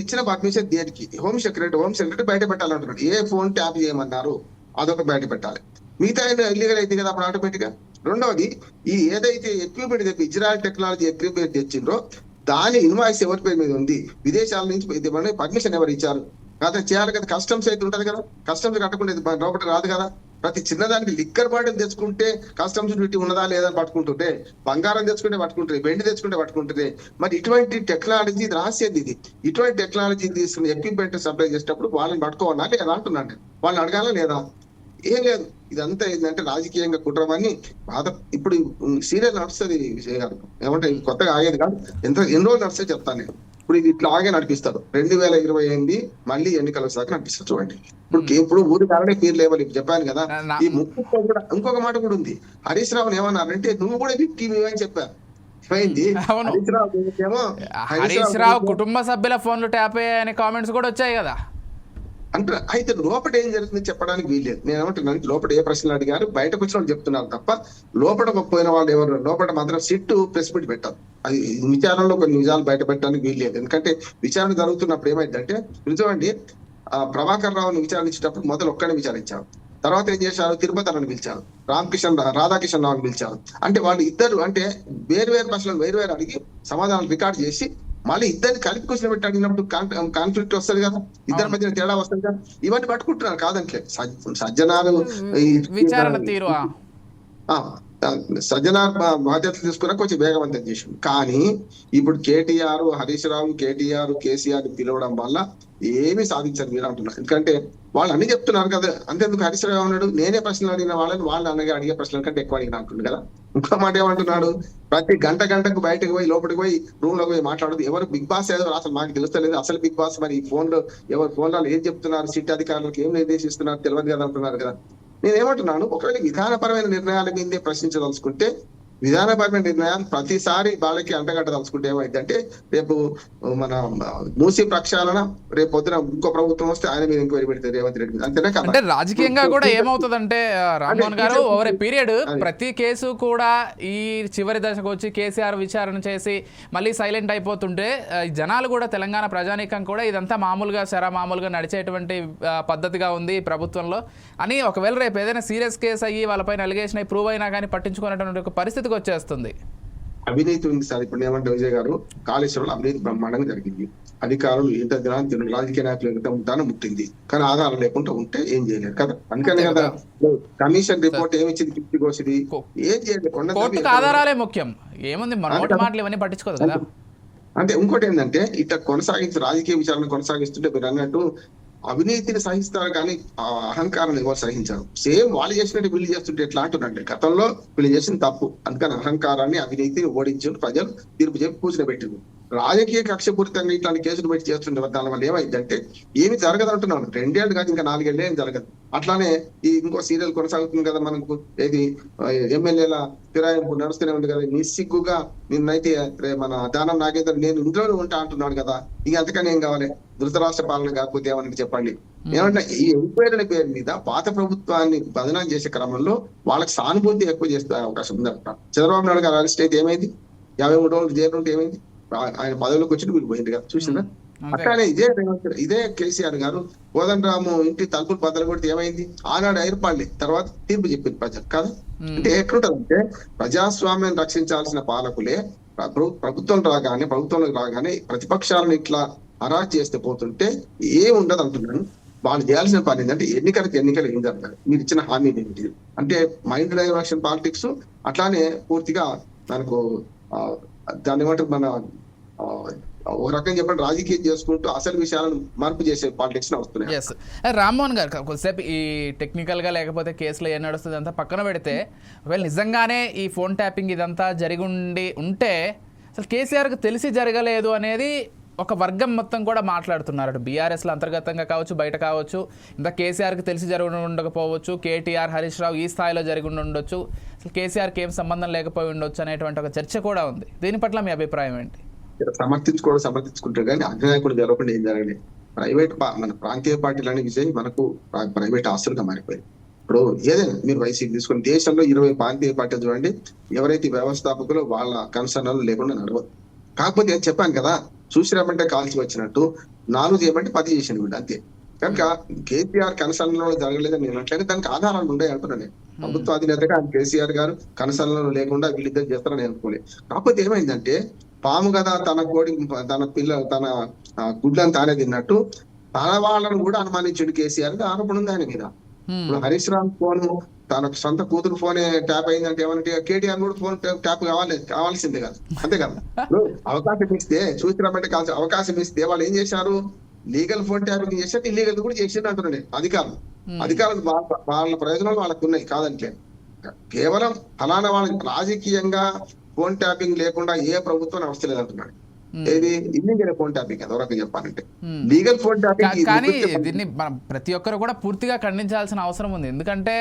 ఇచ్చిన పర్మిషన్ దేనికి? హోమ్ సెక్రటరీ బయట పెట్టాలంటున్నాడు. ఏ ఫోన్ ట్యాప్ చేయమన్నారు అదొక బయట పెట్టాలి, మిగతా ఇల్లీగల్ అయితే కదా అప్పుడు ఆటోమేటిక్ గా. రెండవది ఈ ఏదైతే ఎక్విప్మెంట్ తెప్పి ఇజ్రాయెల్ టెక్నాలజీ ఎక్విప్మెంట్ తెచ్చిండ్రో దాని ఇన్వాయిస్ ఎవరి పేరు మీద ఉంది, విదేశాల నుంచి పర్మిషన్ ఎవరు ఇచ్చారు కదా, చేయాలి కదా. కస్టమ్స్ అయితే ఉంటది కదా, కస్టమ్స్ కట్టకుండా లోపల రాదు కదా. ప్రతి చిన్నదానికి లిక్కర్ బాటిల్ తెచ్చుకుంటే కస్టమ్స్ డ్యూటీ ఉన్నదా లేదా పట్టుకుంటుంటే, బంగారం తెచ్చుకుంటే పట్టుకుంటుంది, వెండి తెచ్చుకుంటే పట్టుకుంటుంది. మరి ఇటువంటి టెక్నాలజీ రాసేది ఇది, ఇటువంటి టెక్నాలజీ తీసుకుని ఎక్విప్మెంట్ సప్లై చేసేటప్పుడు వాళ్ళని పట్టుకోవాలా లేదా అంటున్నాను. వాళ్ళని అడగాలా లేదా? ఏం లేదు. ఇదంతా ఏంటంటే రాజకీయంగా కుట్రమని బాధ. ఇప్పుడు సీరియల్ నడుస్తుంది ఏమంటే కొత్తగా ఆగేది కాదు, ఎన్ని రోజులు నడుస్తే చెప్తాను నేను. ఇప్పుడు ఇది ఇట్లా ఆగే నడిపిస్తారు. 2028 మళ్ళీ ఎన్నికల శాఖ నడిపిస్తారు. చూడండి ఇప్పుడు ఊరి కారణే పేరు లేవాలి చెప్పాను కదా. ఈ ముఖ్య కూడా ఇంకొక మాట కూడా ఉంది. హరీష్ రావుని ఏమన్నారంటే నువ్వు కూడా విక్టిమ్ అని చెప్పారు. హరీష్ రావు కుటుంబ సభ్యుల ఫోన్లు ట్యాప్ అయ్యాయనే కామెంట్స్ కూడా వచ్చాయి కదా. అంటే అయితే లోపల ఏం జరుగుతుంది చెప్పడానికి వీల్లేదు. నేను ఏమంటున్నాను, లోపల ఏ ప్రశ్నలు అడిగారు బయటకు వచ్చిన వాళ్ళు చెప్తున్నారు తప్ప లోపల పోయిన వాళ్ళు ఎవరు లోపల మాత్రం సిట్టు ప్రెస్ మీట్ పెట్టారు. అది విచారణలో కొన్ని నిజాలు బయట పెట్టడానికి వీల్లేదు. ఎందుకంటే విచారణ జరుగుతున్నప్పుడు ఏమైందంటే నిజమండి, ప్రభాకర్ రావుని విచారించేటప్పుడు మొదలు ఒక్కడే విచారించారు. తర్వాత ఏం చేశారు, తిరుపతి అని పిలిచారు, రాధాకిషన్ రావుని పిలిచారు. అంటే వాళ్ళు ఇద్దరు అంటే వేరు ప్రశ్నలు వేరు అడిగి సమాధానాలు రికార్డ్ చేసి మళ్ళీ ఇద్దరిని కలిపి కూర్చొని పెట్టి అడిగినప్పుడు కాన్ఫ్లిక్ట్ వస్తుంది కదా, ఇద్దరి మధ్య తేడా వస్తుంది కదా, ఇవన్నీ పట్టుకుంటున్నారు కాదంటే సజ్జనాలు విచారణ తీరు సజ్జనార్ బాధ్యతలు తీసుకున్నా కొంచెం వేగవంతం చేసింది. కానీ ఇప్పుడు కేటీఆర్, హరీష్ రావు, కేసీఆర్ పిలవడం వల్ల ఏమీ సాధించారు మీరు అంటున్నారు. ఎందుకంటే వాళ్ళు అన్ని చెప్తున్నారు కదా, అంతేందుకు హరీష్ రావు ఉన్నాడు, నేనే ప్రశ్నలు అడిగిన వాళ్ళని వాళ్ళు అడిగే ప్రశ్నల కంటే ఎక్కువ అడిగిన అంటుంది కదా. ఇంకో మాట ఏమంటున్నాడు, ప్రతి గంటకు బయటకు పోయి లోపలికి పోయి రూమ్ లోకి పోయి మాట్లాడదు. ఎవరు బిగ్ బాస్ ఏదో అసలు మాకు తెలుస్తలేదు, అసలు బిగ్ బాస్ మరి ఈ ఫోన్ లో ఎవరు ఫోన్ లో ఏం చెప్తున్నారు, సిట్ అధికారులకు ఏం నిర్దేశిస్తున్నారు తెలియదు కదా అంటున్నారు కదా. నేనేమంటున్నాను, ఒకవేళ విధానపరమైన నిర్ణయాల మీదే ప్రశ్నించదలుచుకుంటే, విధానపరమైన నిర్ణయాలు ప్రతిసారి వాళ్ళకి అంటగట్టదలుచుకుంటే ఏమైందంటే, రేపు మన మూసి ప్రక్షాళన, రేపు పొద్దున ఇంకో ప్రభుత్వం వస్తే ఆయన మీద ఎంక్వైరీ పెడతారు రేవంత్ రెడ్డి మీద, అంతేనా కదా. అంటే రాజకీయంగా కూడా ఏమవుతుందంటే రామ్మోహన్ గారు, ఓవర్ ఏ పీరియడ్ ప్రతి కేసు కూడా ఈ చివరి దశకు వచ్చి కేసీఆర్ విచారణ చేసి మళ్ళీ సైలెంట్ అయిపోతుంటే జనాలు కూడా, తెలంగాణ ప్రజానీకం కూడా ఇదంతా మామూలుగా మామూలుగా నడిచేటువంటి పద్ధతిగా ఉంది ప్రభుత్వంలో అని, ఒకవేళ రేపు ఏదైనా సీరియస్ కేసు అయ్యి వాళ్ళపైన అలిగేషన్ అయ్యి ప్రూవ్ అయినా కానీ పట్టించుకునేటువంటి ఒక పరిస్థితికి వచ్చేస్తుంది. అవినీతి ఉంది సార్. ఇప్పుడు ఏమంటే విజయ్ గారు, కాళేశ్వరంలో అవినీతి బ్రహ్మాండంగా జరిగింది. అధికారులు ఎంత దినాన్ని రాజకీయ నాయకులు ఎంత ఉంటానో ముట్టింది, కానీ ఆధారం లేకుండా ఉంటే ఏం చేయలేదు కదా. అందుకనే కదా కమిషన్ రిపోర్ట్ ఏమిచ్చింది, కిప్తి కోసింది, ఏం చేయలేదు. ఆధారాలే ముఖ్యం, ఏముంది మాటలు ఇవన్నీ పట్టించుకోదు కదా. అంటే ఇంకోటి ఏంటంటే, ఇట్లా రాజకీయ విచారణ కొనసాగిస్తుంటే మీరు అన్నట్టు అవినీతిని సహిస్తారు కానీ అహంకారాన్ని ఎవరు సహించారు. సేమ్ వాళ్ళు చేసినట్టు వీళ్ళు చేస్తుంటే ఎట్లా అంటున్నారంటే, గతంలో వీళ్ళు చేసిన తప్పు, అందుకని అహంకారాన్ని అవినీతిని ఓడించి ప్రజలు తీర్పు చెప్పి కూర్చోబెట్టింది. రాజకీయ కక్షపూరితంగా ఇట్లాంటి కేసులు పెట్టి చేస్తుండే దాని వల్ల ఏమైందంటే ఏమి జరగదు అంటున్నాను. 2 ఏళ్ళు కాదు, ఇంకా 4 ఏళ్ళు ఏం జరగదు. అట్లానే ఈ ఇంకో సీరియల్ కొనసాగుతుంది కదా మనకు, ఏది ఎమ్మెల్యేల ఫిరాయింపు నడుస్తూనే ఉంది కదా. నిస్సిగ్గుగా నిన్నైతే మన దానం నాగేంద్ర నేను ఇంట్లోనే ఉంటా అంటున్నాడు కదా. ఇక అంతకని ఏం కావాలి, ధృతరాష్ట్ర పాలన కాకపోతే ఏమని చెప్పండి. ఏమంటే ఈ ఎంక్వైరీల పేరు మీద పాత ప్రభుత్వాన్ని బదనాం చేసే క్రమంలో వాళ్ళకి సానుభూతి ఎక్కువ చేసే అవకాశం ఉందంట. చంద్రబాబు నాయుడు గారు అరెస్ట్ అయితే ఏమైంది, 53 రోజులు జైలు ఉంటే ఏమైంది, ఆయన పదవిలోకి వచ్చి వీళ్ళు పోయింది కదా, చూసిందా. అట్లానే ఇదే కేసీఆర్ గారు కోదండరాము ఇంటి తలుపులు బద్దలు కొడితే ఏమైంది, ఆనాడు ఐర్పాళ్ళి తర్వాత తీర్పు చెప్పింది ప్రజలు కదా. అంటే ఎట్లుంటదంటే, ప్రజాస్వామ్యం రక్షించాల్సిన పాలకులే ప్రభుత్వంలోకి రాగానే ప్రతిపక్షాలను ఇట్లా హరాజ్ చేస్తే పోతుంటే ఏముండదు అంటున్నాను. వాళ్ళు చేయాల్సిన పని ఏంటంటే, ఎన్నికలు ఏం జరగాలి, మీరు ఇచ్చిన హామీ ఏంటి అంటే మైండ్ డైవర్షన్ పాలిటిక్స్. అట్లానే పూర్తిగా మనకు దాన్ని ఏమంటారు, మన ఒక రకంగా చెప్పండి రాజకీయం చేసుకుంటూ అసలు విషయాలను మార్పు చేసే పాలిటిక్స్ వస్తున్నాయి. రామ్మోహన్ గారు, కొద్దిసేపు ఈ టెక్నికల్ గా లేకపోతే కేసులో ఏం నడుస్తుంది అంతా పక్కన పెడితే, ఒకవేళ నిజంగానే ఈ ఫోన్ ట్యాపింగ్ ఇదంతా జరిగి ఉంటే అసలు కేసీఆర్కి తెలిసి జరగలేదు అనేది ఒక వర్గం మొత్తం కూడా మాట్లాడుతున్నారు. బీఆర్ఎస్లో అంతర్గతంగా కావచ్చు, బయట కావచ్చు, ఇంత కేసీఆర్కి తెలిసి జరిగి ఉండకపోవచ్చు, కేటీఆర్, హరీష్ రావు ఈ స్థాయిలో జరిగి ఉండొచ్చు, అసలు కేసీఆర్కి ఏం సంబంధం లేకపోయి ఉండొచ్చు అనేటువంటి ఒక చర్చ కూడా ఉంది. దీని పట్ల మీ అభిప్రాయం ఏంటి? సమర్థించుకుంటారు కానీ అగ్రనాయకుడు జరగకుండా ఏం జరగలేదు. మన ప్రాంతీయ పార్టీలన్నీ విజయ్ మనకు ప్రైవేట్ ఆస్తులుగా మారిపోయాయి. ఇప్పుడు ఏదైనా మీరు వైసీపీ తీసుకుని దేశంలో 20 ప్రాంతీయ పార్టీలు చూడండి, ఎవరైతే వ్యవస్థాపకులు వాళ్ళ కన్సర్న్లు లేకుండా నడవదు. కాకపోతే నేను చెప్పాను కదా, చూసిరామంటే కాల్చి వచ్చినట్టు 4 చేయమంటే 10 చేసిన వీళ్ళు అంతే. కనుక కేసీఆర్ కన్సర్న్లో జరగలేదని నేను అట్లయితే దానికి ఆధారాలు ఉండే అంటున్నాను. ప్రభుత్వ అధినేతగా కేసీఆర్ గారు కన్సర్న్లో లేకుండా వీళ్ళిద్దరు చేస్తారని అనుకోలేదు. కాకపోతే ఏమైందంటే, పాము కదా తన కోడి తన గుడ్లను తానే తిన్నట్టు తన వాళ్ళను కూడా అనుమానించుడు కేసీఆర్ ఆరోపణ ఉంది ఆయన మీద. ఇప్పుడు హరీష్ రావు ఫోన్ తన సొంత కూతురు ఫోనే ట్యాప్ అయిందంటే ఏమంటే కేటీఆర్ కూడా ఫోన్ ట్యాప్ కావాల్సిందే కదా, అంతే కదా. అవకాశం ఇస్తే చూసిరామంటే అవకాశం ఇస్తే వాళ్ళు ఏం చేశారు, లీగల్ ఫోన్ ట్యాపింగ్ చేశారు, ఇల్లీగల్ కూడా చేసిండు అంటున్నాడు. అధికారులు వాళ్ళ ప్రయోజనాలు వాళ్ళకు ఉన్నాయి కాదంటే, కేవలం ఫలానా వాళ్ళకి రాజకీయంగా ఫోన్ ట్యాపింగ్ లేకుండా ఏ ప్రభుత్వం నడుస్తలేదు అంటున్నాడు. ఏది ఇల్లీగల్ ఫోన్ ట్యాపింగ్ ఎవరికి చెప్పాలంటే, లీగల్ ఫోన్ ట్యాపింగ్. కానీ దీన్ని మనం ప్రతి ఒక్కరు కూడా పూర్తిగా ఖండించాల్సిన అవసరం ఉంది. ఎందుకంటే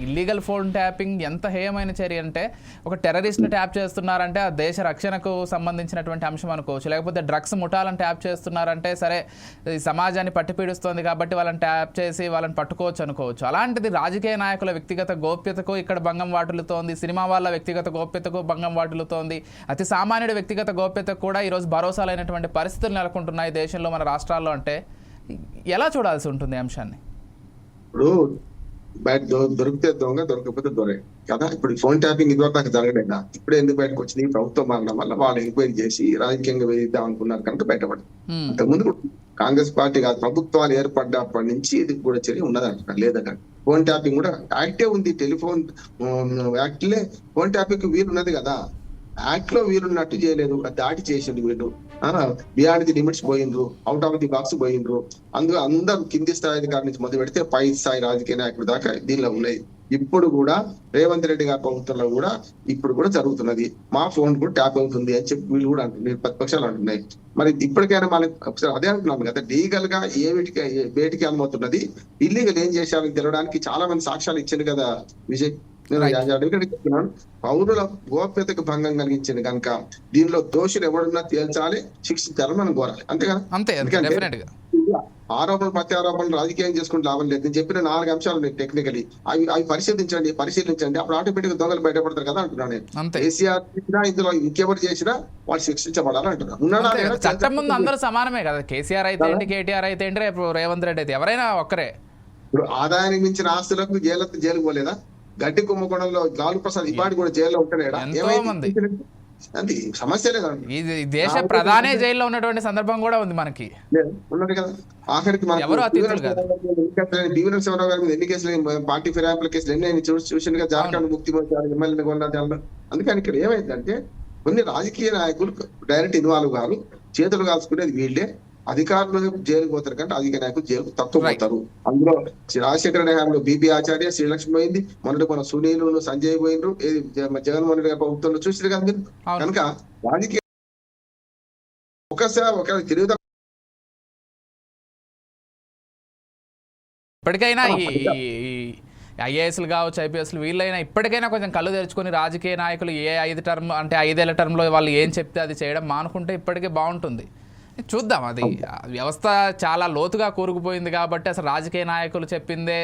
ఇల్లీగల్ ఫోన్ ట్యాపింగ్ ఎంత హేయమైన చర్య అంటే, ఒక టెర్రరిస్ట్ని ట్యాప్ చేస్తున్నారంటే ఆ దేశ రక్షణకు సంబంధించినటువంటి అంశం అనుకోవచ్చు, లేకపోతే డ్రగ్స్ ముఠాలను ట్యాప్ చేస్తున్నారంటే సరే ఈ సమాజాన్ని పట్టిపీడుస్తోంది కాబట్టి వాళ్ళని ట్యాప్ చేసి వాళ్ళని పట్టుకోవచ్చు అనుకోవచ్చు. అలాంటిది రాజకీయ నాయకుల వ్యక్తిగత గోప్యతకు ఇక్కడ భంగం వాటిల్లుతోంది, సినిమా వాళ్ళ వ్యక్తిగత గోప్యతకు భంగం వాటిల్లుతోంది, అతి సామాన్యుడి వ్యక్తిగత గోప్యతకు కూడా ఈరోజు భరోసా లేనటువంటి పరిస్థితులు నెలకొంటున్నాయి దేశంలో, మన రాష్ట్రాల్లో. అంటే ఎలా చూడాల్సి ఉంటుంది అంశాన్ని? ఇప్పుడు బయట దొరికితే దొంగ, దొరకకపోతే దొరే కదా. ఇప్పుడు ఫోన్ ట్యాపింగ్ ఇదివరకు నాకు జరగలేదా, ఇప్పుడే ఎందుకు బయటకు వచ్చింది? ప్రభుత్వం మారడం వల్ల వాళ్ళు ఎంక్వైరీ చేసి రాజకీయంగా వేయిద్దాం అనుకున్నారు కనుక బయటపడింది. అంతకుముందు కాంగ్రెస్ పార్టీ కాదు, ప్రభుత్వాలు ఏర్పడ్డప్పటి నుంచి ఇది కూడా చర్య ఉన్నదంటున్నారు. లేదట ఫోన్ ట్యాపింగ్ కూడా యాక్టే ఉంది. టెలిఫోన్ యాక్ట్ లే ఫోన్ ట్యాపింగ్ వీలున్నది కదా. యాక్ట్ లో వీలున్నట్టు చేయలేదు, దాటి చేసిండు వీళ్ళు. బియాండ్ ది లిమిట్స్ పోయిండ్రు, అవుట్ ఆఫ్ ది బాక్స్ పోయిండ్రు. అందులో అందరూ కింది స్థాయి అధికారి నుంచి మొదలు పెడితే పై స్థాయి రాజకీయ నాయకుల దాకా దీనిలో ఉన్నాయి. ఇప్పుడు కూడా రేవంత్ రెడ్డి గారి ప్రభుత్వంలో కూడా ఇప్పుడు కూడా జరుగుతున్నది. మా ఫోన్ కూడా ట్యాప్ అవుతుంది అని చెప్పి వీళ్ళు కూడా అంటున్నారు, ప్రతిపక్షాలు అంటున్నాయి. మరి ఇప్పటికైనా మనకి ఒకసారి అదే అంటున్నాం కదా, లీగల్ గా వేటికి అనుమతున్నది, ఇల్లీగల్ ఏం చేశారని తెలవడానికి చాలా మంది సాక్ష్యాలు ఇచ్చింది కదా విజయ్. నేను పౌరుల గోప్యతకు భంగం కలిగించింది కనుక దీనిలో దోషులు ఎవరున్నా తేల్చాలి, శిక్షించాలని మనం కోరాలి. అంతే కదా. ఆరోపణలు ప్రత్యారోపణలు రాజకీయం చేసుకుంటే లాభం లేదు. నేను చెప్పిన 4 అంశాలు ఉన్నాయి టెక్నికలీ, అవి పరిశీలించండి, అప్పుడు ఆటోమేటిక్ దొంగలు బయటపడతారు కదా అంటున్నాను నేను. కేసీఆర్ చేసినా ఇందులో ఇంకెవరు చేసినా వాళ్ళు శిక్షించబడాలి అంటున్నారు. చట్టం ముందు అందరూ సమానమే కదా. కేసీఆర్ అయితే ఏంటి, కేటీఆర్ అయితే ఏంటి, రేపు రేవంత్ రెడ్డి అయితే ఎవరైనా ఒక్కరే. ఇప్పుడు ఆదాయానికి మించిన ఆస్తులకు జైలుకు పోలేదా? గడ్డి కుంభకోణంలో లాలూ ప్రసాద్ ఇవాటి కూడా జైల్లో ఉంటాడా? అది సమస్య లేదండి. ఈ దేశ ప్రధానే జైల్లో ఉన్నటువంటి సందర్భం కూడా ఉంది మనకి, ఉన్నది కదా. ఆఖరికి డివినల్ శివరావు గారి మీద ఎన్ని కేసులు, పార్టీ ఫిరాయింపుల కేసులు ఎన్ని చూసిన జార్ఖండ్ ముక్తి ఎమ్మెల్యే కొన్నారు. అందుకని ఇక్కడ ఏమైందంటే కొన్ని రాజకీయ నాయకులు డైరెక్ట్ ఇన్వాల్వ్ గారు, చేతులు కాల్చుకునేది వీళ్ళే. అధికారులు జైలుకు పోతారు కంటే రాజకీయ నాయకులు జైలుకు తక్కువ పోతారు. అందులో రాజశేఖర హయాంలో బీబీ ఆచార్య, శ్రీలక్ష్మి పోయింది, మొన్నటి మన సునీల్, సంజయ్ పోయినరు, జగన్మోహన్ రెడ్డి గారి ప్రభుత్వంలో చూసారు కదా మీరు. కనుక రాజకీయ ఒకసారి తిరుగుతా ఇప్పటికైనా ఈ ఐఏఎస్లు కావచ్చు, ఐపీఎస్లు వీళ్ళైనా ఇప్పటికైనా కొంచెం కళ్ళు తెరుచుకొని రాజకీయ నాయకులు ఏ 5 టర్మ్ అంటే 5 ఏళ్ల టర్మ్లో వాళ్ళు ఏం చెప్తే అది చేయడం మానుకుంటే ఇప్పటికే బాగుంటుంది. చూద్దాం, అది వ్యవస్థ చాలా లోతుగా కూరుకుపోయింది కాబట్టి అసలు రాజకీయ నాయకులు చెప్పిందే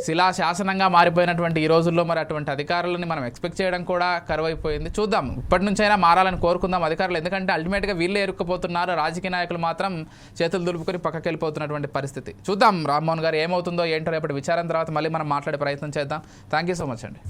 శిలాశాసనంగా మారిపోయినటువంటి ఈ రోజుల్లో మరి అటువంటి అధికారులని మనం ఎక్స్పెక్ట్ చేయడం కూడా కరువైపోయింది. చూద్దాం, ఇప్పటి నుంచైనా మారాలని కోరుకుందాం అధికారులు. ఎందుకంటే అల్టిమేట్గా వీళ్ళే ఇరుక్కుపోతున్నారు, రాజకీయ నాయకులు మాత్రం చేతులు దులుపుకొని పక్కకి వెళ్ళిపోతున్నటువంటి పరిస్థితి. చూద్దాం రామ్మోహన్ గారు ఏమవుతుందో ఏంటో రేపటి విచారం తర్వాత మళ్ళీ మనం మాట్లాడే ప్రయత్నం చేద్దాం. థ్యాంక్ యూ సో మచ్ అండి.